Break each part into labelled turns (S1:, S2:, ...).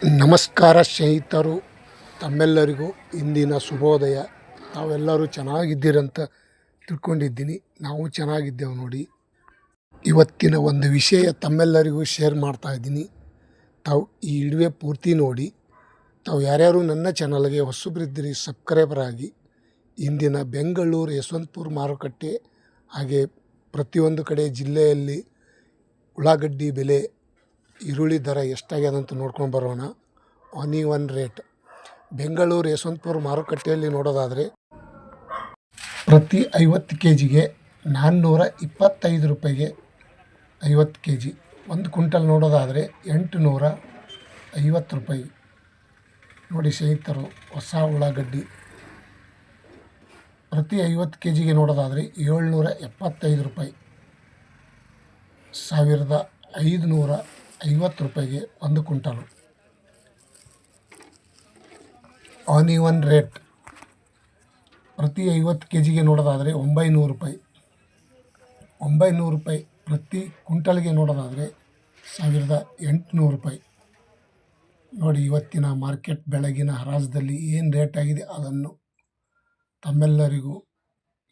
S1: ನಮಸ್ಕಾರ ಸ್ನೇಹಿತರು, ತಮ್ಮೆಲ್ಲರಿಗೂ ಇಂದಿನ ಶುಭೋದಯ. ತಾವೆಲ್ಲರೂ ಚೆನ್ನಾಗಿದ್ದೀರಂತ ತಿಳ್ಕೊಂಡಿದ್ದೀನಿ. ನಾವು ಚೆನ್ನಾಗಿದ್ದೇವೆ ನೋಡಿ. ಇವತ್ತಿನ ಒಂದು ವಿಷಯ ತಮ್ಮೆಲ್ಲರಿಗೂ ಶೇರ್ ಮಾಡ್ತಾಯಿದ್ದೀನಿ. ತಾವು ಈ ವಿಡಿಯೋ ಪೂರ್ತಿ ನೋಡಿ. ತಾವು ಯಾರ್ಯಾರು ನನ್ನ ಚಾನಲ್ಗೆ ಹೊಸಬರಿದ್ದೀರಿ ಸಬ್ಸ್ಕ್ರೈಬರ್ ಆಗಿ. ಇಂದಿನ ಬೆಂಗಳೂರು ಯಶವಂತಪುರ ಮಾರುಕಟ್ಟೆ ಹಾಗೆ ಪ್ರತಿಯೊಂದು ಕಡೆ ಜಿಲ್ಲೆಯಲ್ಲಿ ಉಳ್ಳಾಗಡ್ಡಿ ಬೆಲೆ, ಈರುಳ್ಳಿ ದರ ಎಷ್ಟಾಗ್ಯದ ಅಂತ ನೋಡ್ಕೊಂಡು ಬರೋಣ. ಆನಿಯನ್ ರೇಟ್ ಬೆಂಗಳೂರು ಯಶವಂತಪುರ ಮಾರುಕಟ್ಟೆಯಲ್ಲಿ ನೋಡೋದಾದರೆ ಪ್ರತಿ 50 kgಗೆ 425 ರೂಪಾಯಿಗೆ 50 kg. 1 ಕ್ವಿಂಟಲ್ ನೋಡೋದಾದರೆ 850 ರೂಪಾಯಿ ನೋಡಿ ಸ್ನೇಹಿತರು. ಹೊಸ ಉಳ್ಳಾಗಡ್ಡಿ ಪ್ರತಿ 50 kgಗೆ ನೋಡೋದಾದರೆ 775 ರೂಪಾಯಿ, 1550 ರೂಪಾಯಿಗೆ 1 ಕ್ವಿಂಟಲು. ಆನಿಯನ್ ರೇಟ್ ಪ್ರತಿ 50 kgಗೆ ನೋಡೋದಾದರೆ 900 ರೂಪಾಯಿ, 900 ರೂಪಾಯಿ. ಪ್ರತಿ ಕ್ವಿಂಟಲ್ಗೆ ನೋಡೋದಾದರೆ 1800 ರೂಪಾಯಿ ನೋಡಿ. ಇವತ್ತಿನ ಮಾರ್ಕೆಟ್ ಬೆಳಗಿನ ಹರಾಜದಲ್ಲಿ ಏನು ರೇಟ್ ಆಗಿದೆ ಅದನ್ನು ತಮ್ಮೆಲ್ಲರಿಗೂ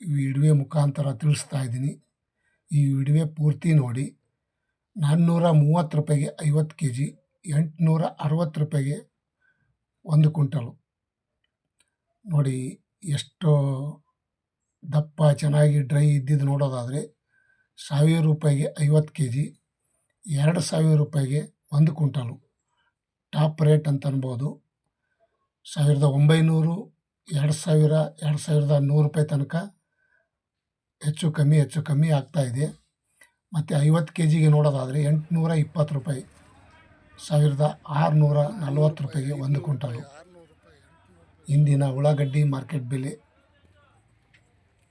S1: ಈ ವಿಡಿಯೋ ಮುಖಾಂತರ ತಿಳಿಸ್ತಾ ಇದ್ದೀನಿ. ಈ ವಿಡಿಯೋ ಪೂರ್ತಿ ನೋಡಿ. 430 ರೂಪಾಯಿಗೆ 50 kg, 860 ರೂಪಾಯಿಗೆ 1 ಕ್ವಿಂಟಲು ನೋಡಿ. ಎಷ್ಟು ದಪ್ಪ ಚೆನ್ನಾಗಿ ಡ್ರೈ ಇದ್ದಿದ್ದು ನೋಡೋದಾದರೆ 1000 ರೂಪಾಯಿಗೆ 50 kg, 2000 ರೂಪಾಯಿಗೆ 1 ಕ್ವಿಂಟಲು. ಟಾಪ್ ರೇಟ್ ಅಂತ ಅನ್ಬೋದು. 1900, 2000, 2100 ರೂಪಾಯಿ ತನಕ ಹೆಚ್ಚು ಕಮ್ಮಿ ಆಗ್ತಾಯಿದೆ. ಮತ್ತು 50 kgಗೆ ನೋಡೋದಾದರೆ 820 ರೂಪಾಯಿ, 1640 ರೂಪಾಯಿಗೆ 1 ಕ್ವಿಂಟಲು. ಇಂದಿನ ಉಳ್ಳಾಗಡ್ಡಿ ಮಾರ್ಕೆಟ್ ಬೆಲೆ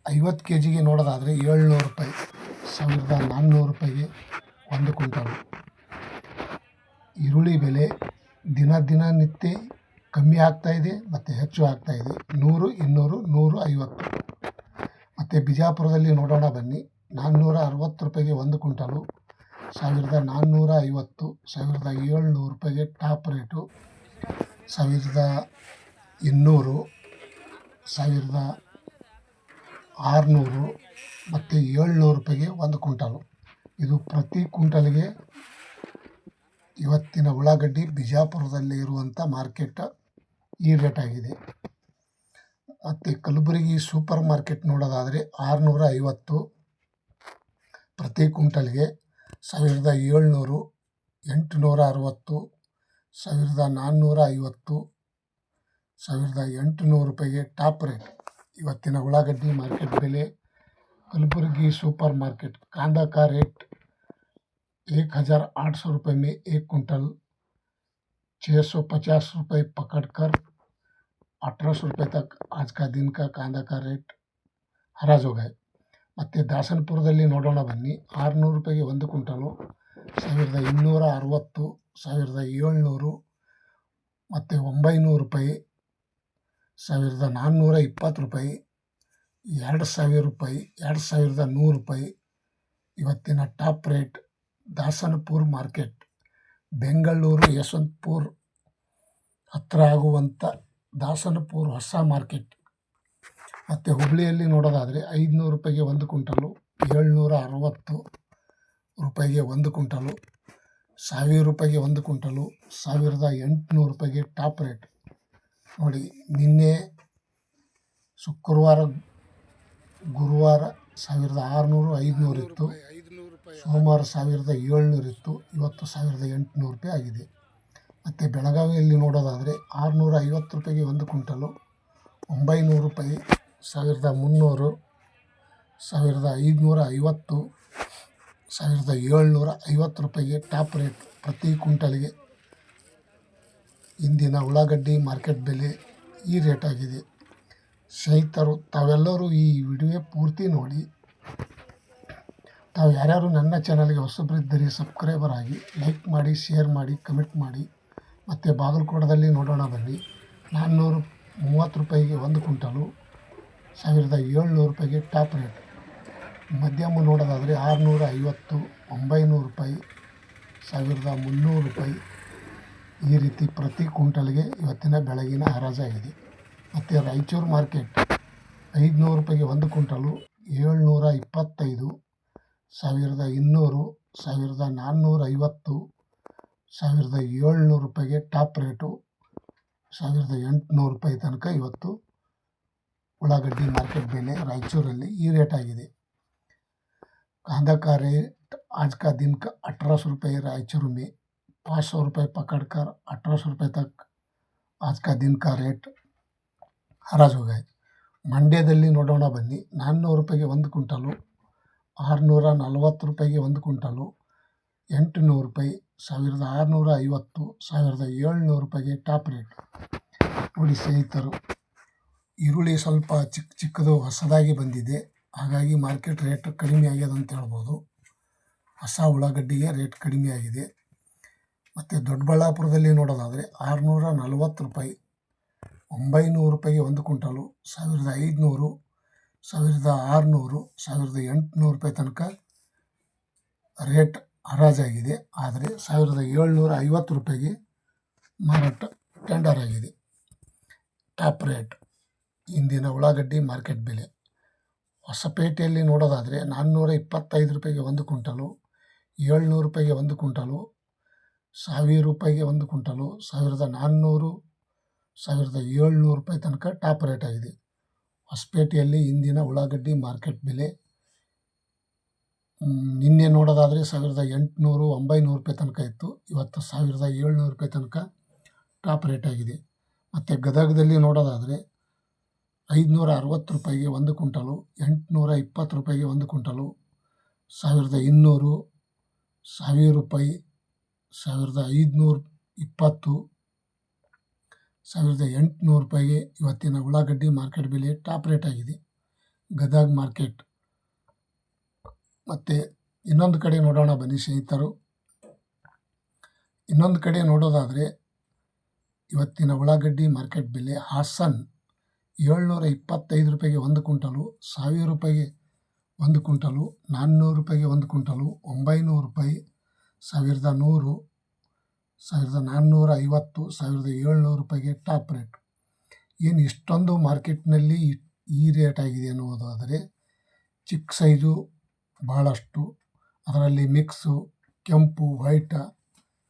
S1: 50 kgಗೆ ನೋಡೋದಾದರೆ 700 ರೂಪಾಯಿ, 1400 ರೂಪಾಯಿಗೆ 1 ಕ್ವಿಂಟಲು. ಈರುಳ್ಳಿ ಬೆಲೆ ದಿನನಿತ್ಯ ಕಮ್ಮಿ ಆಗ್ತಾಯಿದೆ ಮತ್ತು ಹೆಚ್ಚು ಆಗ್ತಾಯಿದೆ. 100, 200, 150. ಮತ್ತು ಬಿಜಾಪುರದಲ್ಲಿ ನೋಡೋಣ ಬನ್ನಿ. 460 ರೂಪಾಯಿಗೆ 1 ಕ್ವಿಂಟಲು, 1450, 1700 ರೂಪಾಯಿಗೆ ಟಾಪ್ ರೇಟು, 1200, 1600 ಮತ್ತು 700 ರೂಪಾಯಿಗೆ 1 ಕ್ವಿಂಟಲು. ಇದು ಪ್ರತಿ ಕ್ವಿಂಟಲ್ಗೆ ಇವತ್ತಿನ ಉಳ್ಳಾಗಡ್ಡಿ ಬಿಜಾಪುರದಲ್ಲಿ ಇರುವಂಥ ಮಾರ್ಕೆಟ್ ಈ ರೇಟ್ ಆಗಿದೆ. ಮತ್ತು ಕಲಬುರಗಿ ಸೂಪರ್ ಮಾರ್ಕೆಟ್ ನೋಡೋದಾದರೆ 650 ಪ್ರತಿ ಕ್ವಿಂಟಲ್ಗೆ, 1700, 860, 1450, 1800 ರೂಪಾಯಿಗೆ ಟಾಪ್ ರೇಟ್. ಇವತ್ತಿನ ಉಳ್ಳಾಗಡ್ಡಿ ಮಾರ್ಕೆಟ್ ಬೆಲೆ कलबुर्गी सुपर मार्केट कांदा का रेट 1800 रुपये में 1 कुंटल, 650 रुपये पकड़कर 1800 रुपये तक आज का दिन का कांदा का रेट हराज हो गए. ಮತ್ತು ದಾಸನಪುರದಲ್ಲಿ ನೋಡೋಣ ಬನ್ನಿ. 600 ರೂಪಾಯಿಗೆ 1 ಕ್ವಿಂಟಲು, 1260, 1700 ಮತ್ತು 900 ರೂಪಾಯಿ, 1420 ರೂಪಾಯಿ, 2000 ರೂಪಾಯಿ, 2100 ರೂಪಾಯಿ. ಇವತ್ತಿನ top rate Dasanapura market Bengaluru Yeshwanthpur ಹತ್ತಿರ ಆಗುವಂಥ ದಾಸನಪುರ ಹೊಸ ಮಾರ್ಕೆಟ್. ಮತ್ತು ಹುಬ್ಬಳ್ಳಿಯಲ್ಲಿ ನೋಡೋದಾದರೆ 500 ರೂಪಾಯಿಗೆ 1 ಕ್ವಿಂಟಲು, 760 ರೂಪಾಯಿಗೆ 1 ಕ್ವಿಂಟಲು, 1000 ರೂಪಾಯಿಗೆ 1 ಕ್ವಿಂಟಲು, 1800 ರೂಪಾಯಿಗೆ ಟಾಪ್ ರೇಟ್ ನೋಡಿ. ನಿನ್ನೆ ಶುಕ್ರವಾರ ಗುರುವಾರ 1600, 500 ಇತ್ತು. ಸೋಮವಾರ 1700 ಇತ್ತು. ಇವತ್ತು 1800 ರೂಪಾಯಿ ಆಗಿದೆ. ಮತ್ತು ಬೆಳಗಾವಿಯಲ್ಲಿ ನೋಡೋದಾದರೆ 650 ರೂಪಾಯಿಗೆ 1 ಕ್ವಿಂಟಲು, 900 ರೂಪಾಯಿ, 1300, 1550, 1750 ರೂಪಾಯಿಗೆ ಟಾಪ್ ರೇಟ್ ಪ್ರತಿ ಕ್ವಿಂಟಲ್ಗೆ. ಇಂದಿನ ಉಳ್ಳಾಗಡ್ಡಿ ಮಾರ್ಕೆಟ್ ಬೆಲೆ ಈ ರೇಟ್ ಆಗಿದೆ. ಸ್ನೇಹಿತರು, ತಾವೆಲ್ಲರೂ ಈ ವಿಡಿಯೋ ಪೂರ್ತಿ ನೋಡಿ. ತಾವು ಯಾರ್ಯಾರು ನನ್ನ ಚಾನಲ್ಗೆ ಹೊಸಬರಿದ್ದರೆ ಸಬ್ಸ್ಕ್ರೈಬರ್ ಆಗಿ, ಲೈಕ್ ಮಾಡಿ, ಶೇರ್ ಮಾಡಿ, ಕಮೆಂಟ್ ಮಾಡಿ. ಮತ್ತು ಬಾಗಲಕೋಟದಲ್ಲಿ ನೋಡೋಣ ಬನ್ನಿ. 430 ರೂಪಾಯಿಗೆ 1 ಕ್ವಿಂಟಲು, 1700 ರೂಪಾಯಿಗೆ ಟಾಪ್ ರೇಟ್. ಮಧ್ಯಮ ನೋಡೋದಾದರೆ 650, 900 ರೂಪಾಯಿ, 1300 ರೂಪಾಯಿ, ಈ ರೀತಿ ಪ್ರತಿ ಕ್ವಿಂಟಲ್ಗೆ ಇವತ್ತಿನ ಬೆಳಗಿನ ಹರಾಜಾಗಿದೆ. ಮತ್ತು ರಾಯಚೂರು ಮಾರ್ಕೆಟ್ 500 ರೂಪಾಯಿಗೆ ಒಂದು ಕ್ವಿಂಟಲು 725, 1200, 1450, 1700 ರೂಪಾಯಿಗೆ ಟಾಪ್ ರೇಟು. 1800 ರೂಪಾಯಿ ತನಕ ಇವತ್ತು ಉಳ್ಳಾಗಡ್ಡಿ ಮಾರ್ಕೆಟ್ ಬೆಲೆ रायचूರಲ್ಲಿ ಈ रेट आಗಿದೆ. कांदा का रेट आज का दिन का 1800 रुपये रायचूर में, 500 रुपये पकड़कर 1800 रुपये तक आज का दिन का रेट ಹರಾಜು ಹೋಗಿದೆ. ಮಂಡ್ಯದಲ್ಲಿ ನೋಡೋಣ ಬನ್ನಿ. 400 ರೂಪಾಯಿಗೆ ಒಂದು ಕ್ವಿಂಟಲು, 640 ರೂಪಾಯಿಗೆ ಒಂದು ಕ್ವಿಂಟಲು, 800 ರೂಪಾಯಿ, 1650, 1700 ರೂಪಾಯಿಗೆ ಟಾಪ್ ರೇಟ್. ನೋಡಿ ಸ್ನೇಹಿತರು, ಈರುಳ್ಳಿ ಸ್ವಲ್ಪ ಚಿಕ್ಕದು ಹೊಸದಾಗಿ ಬಂದಿದೆ, ಹಾಗಾಗಿ ಮಾರ್ಕೆಟ್ ರೇಟ್ ಕಡಿಮೆ ಆಗ್ಯದ ಅಂತ ಹೇಳ್ಬೋದು. ಹೊಸ ಉಳ್ಳಾಗಡ್ಡಿಗೆ ರೇಟ್ ಕಡಿಮೆ ಆಗಿದೆ. ಮತ್ತು ದೊಡ್ಡಬಳ್ಳಾಪುರದಲ್ಲಿ ನೋಡೋದಾದರೆ 640 ರೂಪಾಯಿ, 900 ರೂಪಾಯಿಗೆ ಒಂದು ಕ್ವಿಂಟಲು, 1500, 1600, 1800 ರೂಪಾಯಿ ತನಕ ರೇಟ್ ಹರಾಜಾಗಿದೆ. ಆದರೆ 1750 ರೂಪಾಯಿಗೆ ಮಾರಾಟ ಟೆಂಡರ್ ಆಗಿದೆ. ಟಾಪ್ ರೇಟ್ ಇಂದಿನ ಉಳ್ಳಾಗಡ್ಡಿ ಮಾರ್ಕೆಟ್ ಬೆಲೆ. ಹೊಸಪೇಟೆಯಲ್ಲಿ ನೋಡೋದಾದರೆ 425 ರೂಪಾಯಿಗೆ ಒಂದು ಕ್ವಿಂಟಲು, 700 ರೂಪಾಯಿಗೆ ಒಂದು ಕ್ವಿಂಟಲು, 1000 ರೂಪಾಯಿಗೆ ಒಂದು ಕ್ವಿಂಟಲು, 1400, 1700 ರೂಪಾಯಿ ತನಕ ಟಾಪ್ ರೇಟ್ ಆಗಿದೆ. ಹೊಸಪೇಟೆಯಲ್ಲಿ ಇಂದಿನ ಉಳ್ಳಾಗಡ್ಡಿ ಮಾರ್ಕೆಟ್ ಬೆಲೆ. ನಿನ್ನೆ ನೋಡೋದಾದರೆ 1800, 900 ರೂಪಾಯಿ ತನಕ ಇತ್ತು. ಇವತ್ತು 1700 ರೂಪಾಯಿ ತನಕ ಟಾಪ್ ರೇಟ್ ಆಗಿದೆ. ಮತ್ತು ಗದಗದಲ್ಲಿ ನೋಡೋದಾದರೆ 560 ರೂಪಾಯಿಗೆ ಒಂದು ಕ್ವಿಂಟಲು, 820 ರೂಪಾಯಿಗೆ ಒಂದು ಕ್ವಿಂಟಲು, 1200, 1000 ರೂಪಾಯಿ, 1520, 1800 ರೂಪಾಯಿಗೆ ಇವತ್ತಿನ ಉಳ್ಳಾಗಡ್ಡಿ ಮಾರ್ಕೆಟ್ ಬೆಲೆ ಟಾಪ್ ರೇಟ್ ಆಗಿದೆ ಗದಗ ಮಾರ್ಕೆಟ್. ಮತ್ತು ಇನ್ನೊಂದು ಕಡೆ ನೋಡೋಣ ಬನ್ನಿ ಸ್ನೇಹಿತರು. ಇನ್ನೊಂದು ಕಡೆ ನೋಡೋದಾದರೆ ಇವತ್ತಿನ ಉಳ್ಳಾಗಡ್ಡಿ ಮಾರ್ಕೆಟ್ ಬೆಲೆ. ಹಾಸನ್ 725 ರೂಪಾಯಿಗೆ ಒಂದು ಕ್ವಿಂಟಲು, 1000 ರೂಪಾಯಿಗೆ ಒಂದು ಕ್ವಿಂಟಲು, 400 ರೂಪಾಯಿಗೆ ಒಂದು ಕ್ವಿಂಟಲು, 900 ರೂಪಾಯಿ, 1100, 1450, 1700 ರೂಪಾಯಿಗೆ ಟಾಪ್ ರೇಟ್. ಏನು ಇಷ್ಟೊಂದು ಮಾರ್ಕೆಟ್ನಲ್ಲಿ ಈ ರೇಟ್ ಆಗಿದೆ ಅನ್ನೋದಾದರೆ ಚಿಕ್ಕ ಸೈಜು ಭಾಳಷ್ಟು, ಅದರಲ್ಲಿ ಮಿಕ್ಸು, ಕೆಂಪು, ವೈಟ,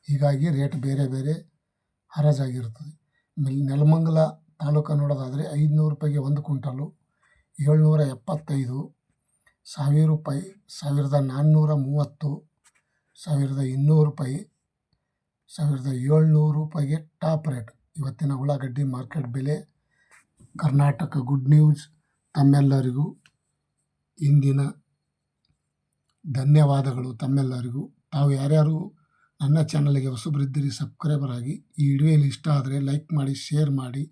S1: ಹೀಗಾಗಿ ರೇಟ್ ಬೇರೆ ಬೇರೆ ಹರಾಜಾಗಿರುತ್ತದೆ. ನೆಲಮಂಗಲ ತಾಲೂಕು ನೋಡೋದಾದರೆ 500 ರೂಪಾಯಿಗೆ ಒಂದು ಕ್ವಿಂಟಲು, 775, 1000 ರೂಪಾಯಿ, 1430, 1200 ರೂಪಾಯಿ, 1700 ರೂಪಾಯಿಗೆ ಟಾಪ್ ರೇಟ್ ಇವತ್ತಿನ ಉಳ್ಳಾಗಡ್ಡಿ ಮಾರ್ಕೆಟ್ ಬೆಲೆ. ಕರ್ನಾಟಕ ಗುಡ್ ನ್ಯೂಸ್ ತಮ್ಮೆಲ್ಲರಿಗೂ ಇಂದಿನ ಧನ್ಯವಾದಗಳು. ತಮ್ಮೆಲ್ಲರಿಗೂ ತಾವು ಯಾರ್ಯಾರು ನನ್ನ ಚಾನಲ್ಗೆ ಹೊಸಬರಿದ್ದೀರಿ ಸಬ್ಸ್ಕ್ರೈಬರ್ ಆಗಿ. ಈ ವಿಡಿಯೋಲಿ ಇಷ್ಟ ಆದರೆ ಲೈಕ್ ಮಾಡಿ, ಶೇರ್ ಮಾಡಿ,